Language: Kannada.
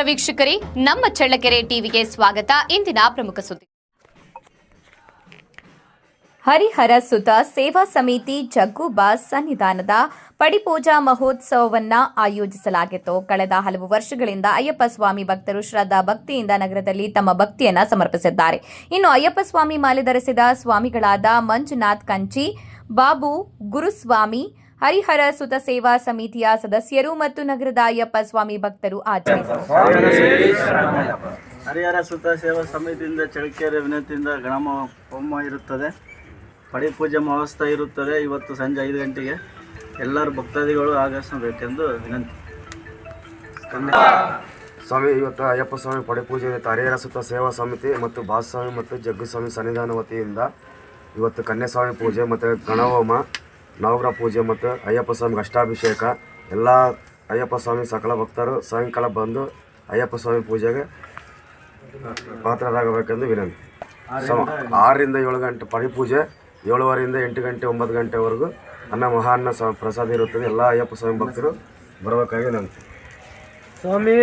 ವೀಕ್ಷಕರೇ, ನಮ್ಮ ಚಳ್ಳಕೆರೆ ಟಿವಿಗೆ ಸ್ವಾಗತ. ಇಂದಿನ ಪ್ರಮುಖ ಸುದ್ದಿ. ಹರಿಹರ ಸುತ ಸೇವಾ ಸಮಿತಿ ಜಗ್ಗುಬಾಸ್ ಸನ್ನಿಧಾನದ ಪಡಿಪೂಜಾ ಮಹೋತ್ಸವವನ್ನು ಆಯೋಜಿಸಲಾಗಿತ್ತು. ಕಳೆದ ಹಲವು ವರ್ಷಗಳಿಂದ ಅಯ್ಯಪ್ಪ ಸ್ವಾಮಿ ಭಕ್ತರು ಶ್ರದ್ಧಾ ಭಕ್ತಿಯಿಂದ ನಗರದಲ್ಲಿ ತಮ್ಮ ಭಕ್ತಿಯನ್ನು ಸಮರ್ಪಿಸಿದ್ದಾರೆ. ಇನ್ನು ಅಯ್ಯಪ್ಪ ಸ್ವಾಮಿ ಮಾಲೆ ಧರಿಸಿದ ಸ್ವಾಮಿಗಳಾದ ಮಂಜುನಾಥ್ ಕಂಚಿ, ಬಾಬು ಗುರುಸ್ವಾಮಿ, ಹರಿಹರ ಸುತ ಸೇವಾ ಸಮಿತಿಯ ಸದಸ್ಯರು ಮತ್ತು ನಗರದ ಅಯ್ಯಪ್ಪ ಸ್ವಾಮಿ ಭಕ್ತರು ಹಾಜರಿದ್ದರು. ಹರಿಹರ ಸುತ ಸೇವಾ ಸಮಿತಿಯಿಂದ ಚಳ್ಳಕೆರೆ ವಿನತಿಯಿಂದ ಗಣಮ ಹೋಮ ಇರುತ್ತದೆ, ಪಡಿಪೂಜೆ ಮಹೋತ್ಸವ ಇರುತ್ತದೆ. ಇವತ್ತು ಸಂಜೆ 5 ಗಂಟೆಗೆ ಎಲ್ಲರೂ ಭಕ್ತಾದಿಗಳು ಆಗಮಿಸಬೇಕೆಂದು ವಿನಂತಿ. ಸ್ವಾಮಿ, ಇವತ್ತು ಅಯ್ಯಪ್ಪ ಸ್ವಾಮಿ ಪಡಿಪೂಜೆ ಇರುತ್ತೆ. ಹರಿಹರ ಸುತ ಸೇವಾ ಸಮಿತಿ ಮತ್ತು ಬಾಸ್ವಾಮಿ ಮತ್ತು ಜಗ್ಗುಸ್ವಾಮಿ ಸನ್ನಿಧಾನ ವತಿಯಿಂದ ಇವತ್ತು ಕನ್ಯಾಸ್ವಾಮಿ ಪೂಜೆ ಮತ್ತು ಗಣಹೋಮ, ನವಗ್ರಹ ಪೂಜೆ ಮತ್ತು ಅಯ್ಯಪ್ಪ ಸ್ವಾಮಿಗೆ ಅಷ್ಟಾಭಿಷೇಕ. ಎಲ್ಲ ಅಯ್ಯಪ್ಪ ಸ್ವಾಮಿ ಸಕಲ ಭಕ್ತರು ಸಾಯಂಕಾಲ ಬಂದು ಅಯ್ಯಪ್ಪ ಸ್ವಾಮಿ ಪೂಜೆಗೆ ಪಾತ್ರರಾಗಬೇಕೆಂದು ವಿನಂತಿ. 6 ರಿಂದ 7 ಗಂಟೆ ಪಡಿಪೂಜೆ, 7:15 8 ಗಂಟೆ 9 ಗಂಟೆವರೆಗೂ ಮಹಾನ್ನ ಪ್ರಸಾದ ಇರುತ್ತದೆ. ಎಲ್ಲ ಅಯ್ಯಪ್ಪ ಸ್ವಾಮಿ ಭಕ್ತರು ಬರಬೇಕಾಗಿ ವಿನಂತಿ. ಸ್ವಾಮಿ